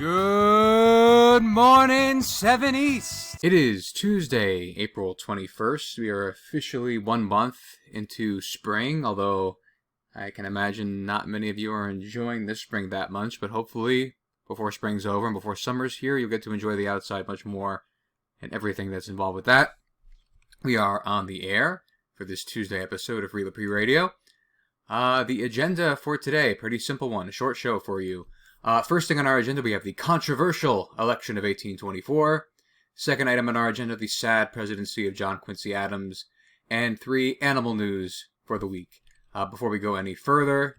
Good morning, 7 East. It is Tuesday, April 21st. We are officially 1 month into spring, although I can imagine not many of you are enjoying this spring that much, but hopefully before spring's over and before summer's here, you'll get to enjoy the outside much more and everything that's involved with that. We are on the air for this Tuesday episode of LEPRE Radio. The agenda for today, pretty simple one, a short show for you. First thing on our agenda, we have the controversial election of 1824. Second item on our agenda, the sad presidency of John Quincy Adams. And 3, animal news for the week. Before we go any further,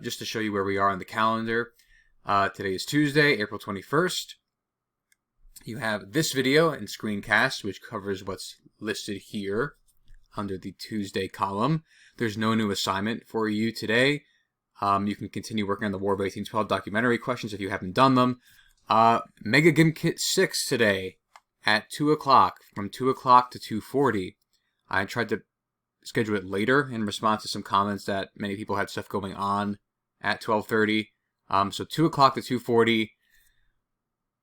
just to show you where we are on the calendar, today is Tuesday, April 21st. You have this video and screencast, which covers what's listed here under the Tuesday column. There's no new assignment for you today. You can continue working on the War of 1812 documentary questions if you haven't done them. Mega Gim Kit 6 today at 2 o'clock, from 2 o'clock to 2:40. I tried to schedule it later in response to some comments that many people had stuff going on at 12:30. So 2 o'clock to 2:40.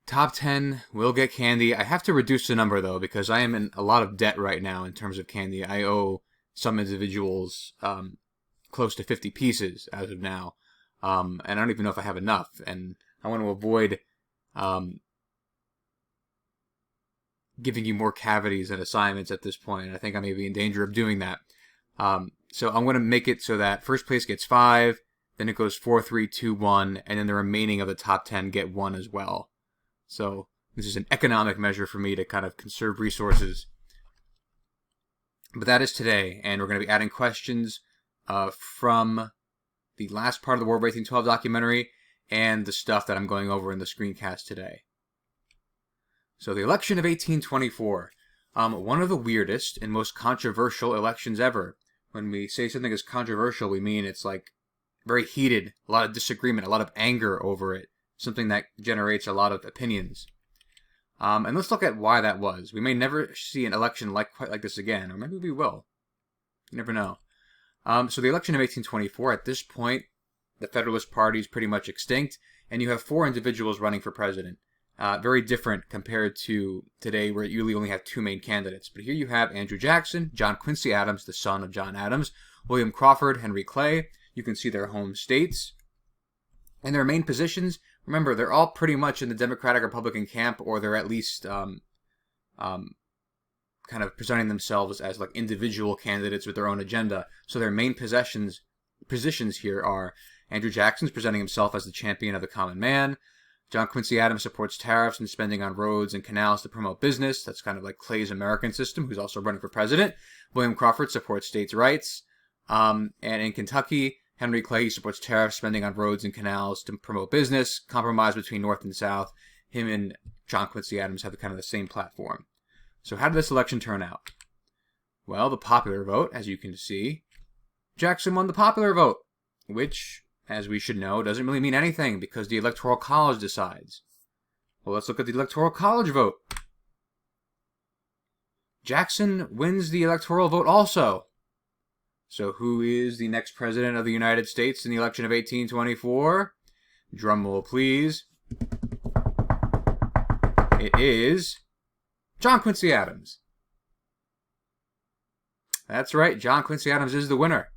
Top 10 will get candy. I have to reduce the number, though, because I am in a lot of debt right now in terms of candy. I owe some individuals close to 50 pieces as of now. And I don't even know if I have enough. And I want to avoid giving you more cavities and assignments at this point. I think I may be in danger of doing that. So I'm going to make it so that first place gets 5, then it goes 4, 3, 2, 1, and then the remaining of the top 10 get 1 as well. So this is an economic measure for me to kind of conserve resources. But that is today, and we're going to be adding questions from the last part of the War of 1812 documentary and the stuff that I'm going over in the screencast today. So the election of 1824, one of the weirdest and most controversial elections ever. When we say something is controversial, we mean it's like very heated, a lot of disagreement, a lot of anger over it. Something that generates a lot of opinions. And let's look at why that was. We may never see an election quite like this again, or maybe we will. You never know. So the election of 1824, at this point, the Federalist Party is pretty much extinct, and you have 4 individuals running for president. Very different compared to today, where you really only have 2 main candidates. But here you have Andrew Jackson, John Quincy Adams, the son of John Adams, William Crawford, Henry Clay. You can see their home states. And their main positions, remember, they're all pretty much in the Democratic-Republican camp, or they're at least kind of presenting themselves as like individual candidates with their own agenda. So their main positions here are Andrew Jackson's presenting himself as the champion of the common man. John Quincy Adams supports tariffs and spending on roads and canals to promote business. That's kind of like Clay's American system, who's also running for president. William Crawford supports states' rights. And in Kentucky, Henry Clay supports tariffs, spending on roads and canals to promote business, compromise between North and South. Him and John Quincy Adams have kind of the same platform. So how did this election turn out? Well, the popular vote, as you can see, Jackson won the popular vote, which, as we should know, doesn't really mean anything because the Electoral College decides. Well, let's look at the Electoral College vote. Jackson wins the electoral vote also. So who is the next president of the United States in the election of 1824? Drum roll, please. It is John Quincy Adams. That's right, John Quincy Adams is the winner.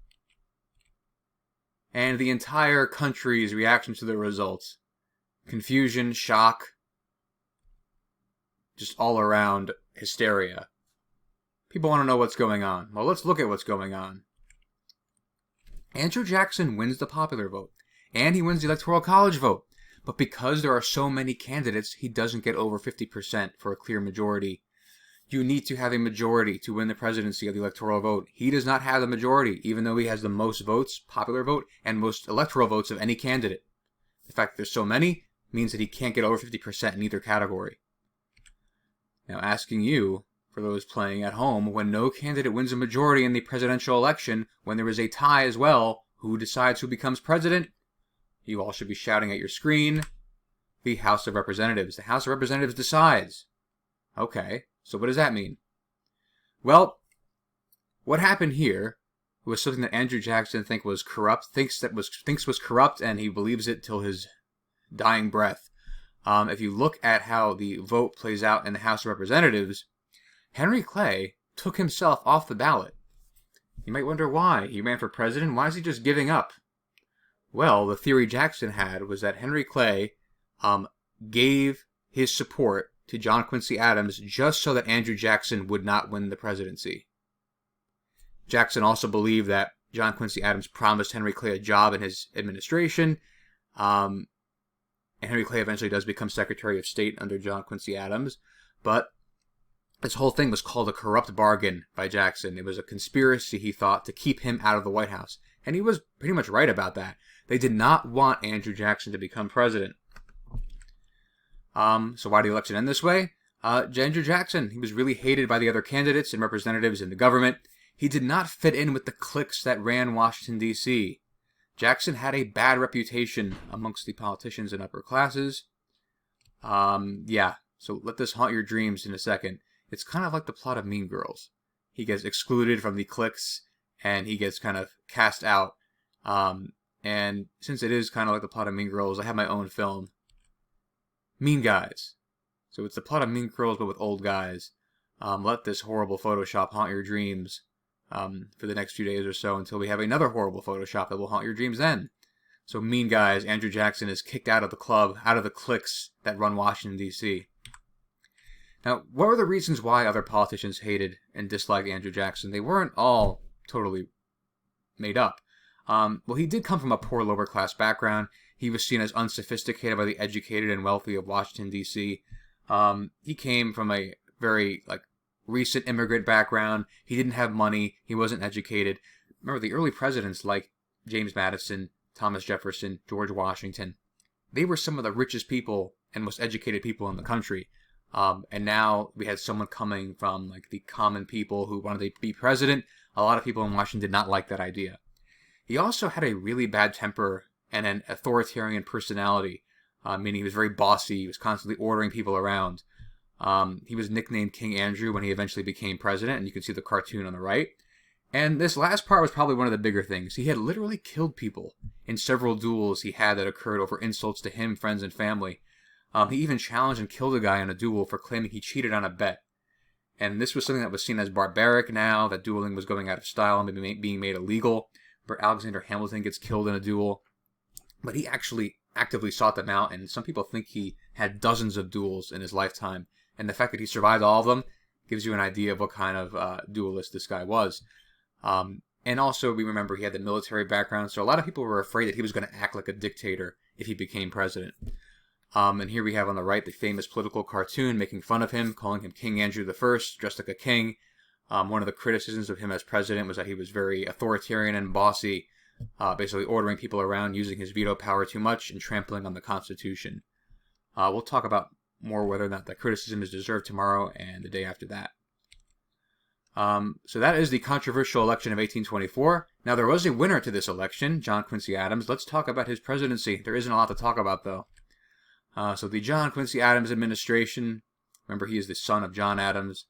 And the entire country's reaction to the results. Confusion, shock, just all around hysteria. People want to know what's going on. Well, let's look at what's going on. Andrew Jackson wins the popular vote, and he wins the Electoral College vote. But because there are so many candidates, he doesn't get over 50% for a clear majority. You need to have a majority to win the presidency of the electoral vote. He does not have the majority, even though he has the most votes, popular vote, and most electoral votes of any candidate. The fact that there's so many means that he can't get over 50% in either category. Now, asking you, for those playing at home, when no candidate wins a majority in the presidential election, when there is a tie as well, who decides who becomes president? You all should be shouting at your screen. The House of Representatives. The House of Representatives decides. Okay, so what does that mean? Well, what happened here was something that Andrew Jackson thinks was corrupt, and he believes it till his dying breath. if you look at how the vote plays out in the House of Representatives, Henry Clay took himself off the ballot. You might wonder why. He ran for president. Why is he just giving up? Well, the theory Jackson had was that Henry Clay gave his support to John Quincy Adams just so that Andrew Jackson would not win the presidency. Jackson also believed that John Quincy Adams promised Henry Clay a job in his administration, and Henry Clay eventually does become Secretary of State under John Quincy Adams, but this whole thing was called a corrupt bargain by Jackson. It was a conspiracy, he thought, to keep him out of the White House. And he was pretty much right about that. They did not want Andrew Jackson to become president. So why did the election end this way? Andrew Jackson, he was really hated by the other candidates and representatives in the government. He did not fit in with the cliques that ran Washington, D.C. Jackson had a bad reputation amongst the politicians and upper classes. So let this haunt your dreams in a second. It's kind of like the plot of Mean Girls. He gets excluded from the cliques, and he gets kind of cast out. And since it is kind of like the plot of Mean Girls, I have my own film, Mean Guys. So it's the plot of Mean Girls, but with old guys. Let this horrible Photoshop haunt your dreams for the next few days or so until we have another horrible Photoshop that will haunt your dreams then. So Mean Guys, Andrew Jackson is kicked out of the club, out of the cliques that run Washington, D.C. Now, what were the reasons why other politicians hated and disliked Andrew Jackson? They weren't all totally made up. Well, he did come from a poor lower-class background. He was seen as unsophisticated by the educated and wealthy of Washington, D.C. He came from a very, recent immigrant background. He didn't have money. He wasn't educated. Remember, the early presidents like James Madison, Thomas Jefferson, George Washington, they were some of the richest people and most educated people in the country. And now we had someone coming from the common people who wanted to be president. A lot of people in Washington did not like that idea. He also had a really bad temper and an authoritarian personality, meaning he was very bossy. He was constantly ordering people around. He was nicknamed King Andrew when he eventually became president, and you can see the cartoon on the right. And this last part was probably one of the bigger things. He had literally killed people in several duels he had that occurred over insults to him, friends, and family. He even challenged and killed a guy in a duel for claiming he cheated on a bet. And this was something that was seen as barbaric now, that dueling was going out of style and being made illegal, where Alexander Hamilton gets killed in a duel. But he actually actively sought them out, and some people think he had dozens of duels in his lifetime. And the fact that he survived all of them gives you an idea of what kind of duelist this guy was. And also, we remember he had the military background, so a lot of people were afraid that he was going to act like a dictator if he became president. And here we have on the right the famous political cartoon making fun of him, calling him King Andrew I, dressed like a king. One of the criticisms of him as president was that he was very authoritarian and bossy, basically ordering people around, using his veto power too much, and trampling on the Constitution. We'll talk about more whether or not that criticism is deserved tomorrow and the day after that. So that is the controversial election of 1824. Now, there was a winner to this election, John Quincy Adams. Let's talk about his presidency. There isn't a lot to talk about, though. So the John Quincy Adams administration, remember he is the son of John Adams.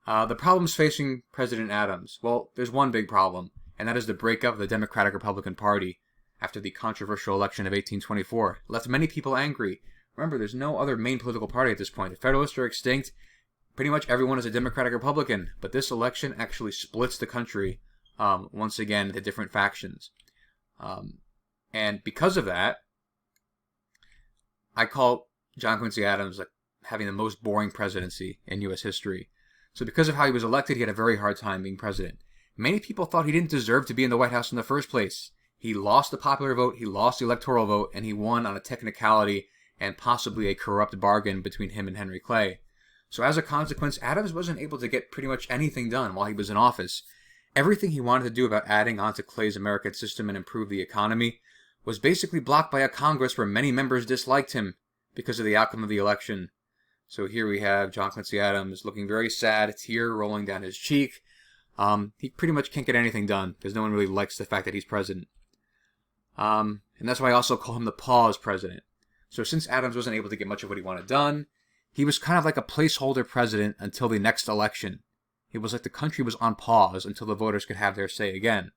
The problems facing President Adams. Well, there's one big problem, and that is the breakup of the Democratic-Republican Party after the controversial election of 1824. It left many people angry. Remember, there's no other main political party at this point. The Federalists are extinct. Pretty much everyone is a Democratic-Republican, but this election actually splits the country once again into different factions. And because of that, I call John Quincy Adams having the most boring presidency in U.S. history. So because of how he was elected, he had a very hard time being president. Many people thought he didn't deserve to be in the White House in the first place. He lost the popular vote, he lost the electoral vote, and he won on a technicality and possibly a corrupt bargain between him and Henry Clay. So as a consequence, Adams wasn't able to get pretty much anything done while he was in office. Everything he wanted to do about adding on to Clay's American system and improve the economy was basically blocked by a Congress where many members disliked him because of the outcome of the election. So here we have John Quincy Adams looking very sad, a tear rolling down his cheek. He pretty much can't get anything done because no one really likes the fact that he's president. And that's why I also call him the pause president. So since Adams wasn't able to get much of what he wanted done, he was kind of like a placeholder president until the next election. It was like the country was on pause until the voters could have their say again.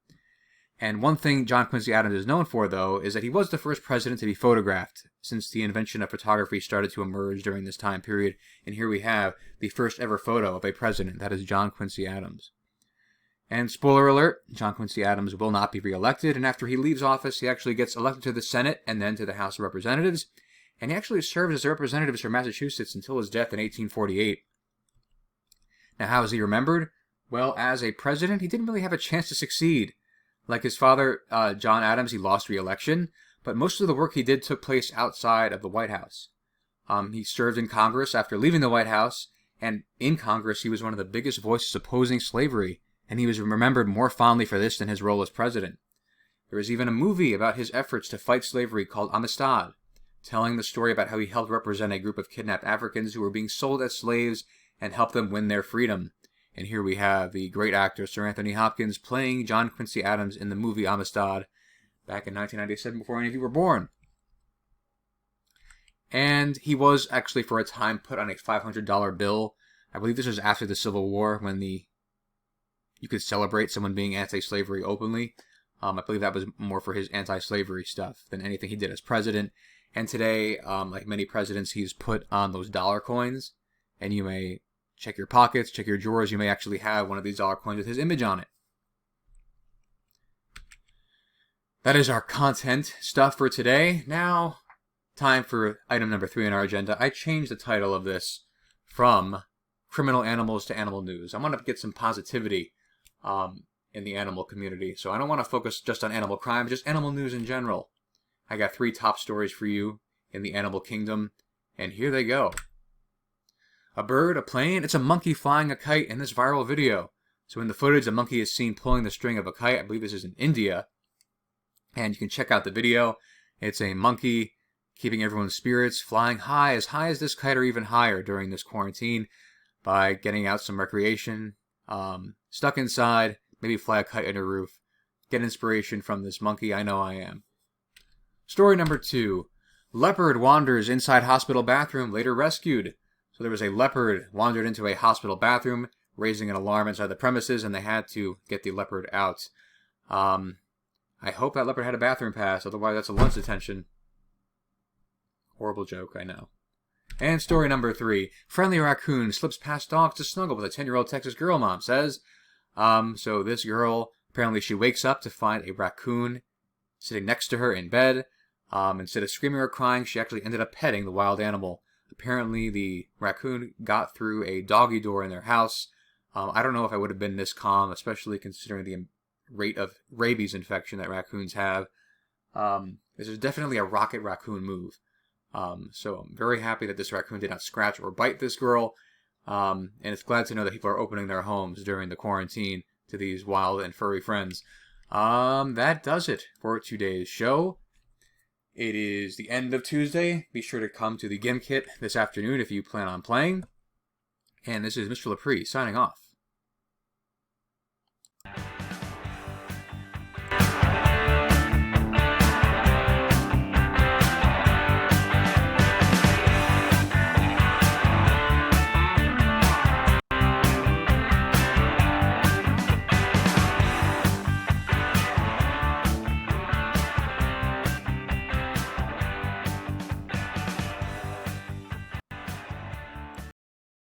And one thing John Quincy Adams is known for, though, is that he was the first president to be photographed, since the invention of photography started to emerge during this time period. And here we have the first ever photo of a president. That is John Quincy Adams. And spoiler alert, John Quincy Adams will not be reelected, and after he leaves office, he actually gets elected to the Senate and then to the House of Representatives. And he actually served as a representative for Massachusetts until his death in 1848. Now, how is he remembered? Well, as a president, he didn't really have a chance to succeed. Like his father, John Adams, he lost re-election, but most of the work he did took place outside of the White House. He served in Congress after leaving the White House, and in Congress, he was one of the biggest voices opposing slavery, and he was remembered more fondly for this than his role as president. There was even a movie about his efforts to fight slavery called Amistad, telling the story about how he helped represent a group of kidnapped Africans who were being sold as slaves and helped them win their freedom. And here we have the great actor Sir Anthony Hopkins playing John Quincy Adams in the movie Amistad back in 1997, before any of you were born. And he was actually for a time put on a $500 bill. I believe this was after the Civil War, when you could celebrate someone being anti-slavery openly. I believe that was more for his anti-slavery stuff than anything he did as president. And today, like many presidents, he's put on those dollar coins, and you may check your pockets, check your drawers, you may actually have one of these dollar coins with his image on it. That is our content stuff for today. Now, time for item number 3 on our agenda. I changed the title of this from Criminal Animals to Animal News. I want to get some positivity in the animal community. So I don't want to focus just on animal crime, just animal news in general. I got 3 top stories for you in the animal kingdom, and here they go. A bird, a plane, it's a monkey flying a kite in this viral video. So in the footage, a monkey is seen pulling the string of a kite. I believe this is in India. And you can check out the video. It's a monkey keeping everyone's spirits, flying high as this kite or even higher during this quarantine by getting out some recreation, stuck inside, maybe fly a kite in a roof. Get inspiration from this monkey. I know I am. Story number 2. Leopard wanders inside hospital bathroom, later rescued. So there was a leopard wandered into a hospital bathroom, raising an alarm inside the premises, and they had to get the leopard out. I hope that leopard had a bathroom pass, otherwise that's a lunch detention. Horrible joke, I know. And story number 3. Friendly raccoon slips past dogs to snuggle with a 10-year-old Texas girl, mom says. So this girl, apparently she wakes up to find a raccoon sitting next to her in bed. Instead of screaming or crying, she actually ended up petting the wild animal. Apparently, the raccoon got through a doggy door in their house. I don't know if I would have been this calm, especially considering the rate of rabies infection that raccoons have. This is definitely a rocket raccoon move. So I'm very happy that this raccoon did not scratch or bite this girl. And it's glad to know that people are opening their homes during the quarantine to these wild and furry friends. That does it for today's show. It is the end of Tuesday. Be sure to come to the Gim Kit this afternoon if you plan on playing. And this is Mr. LEPRE signing off.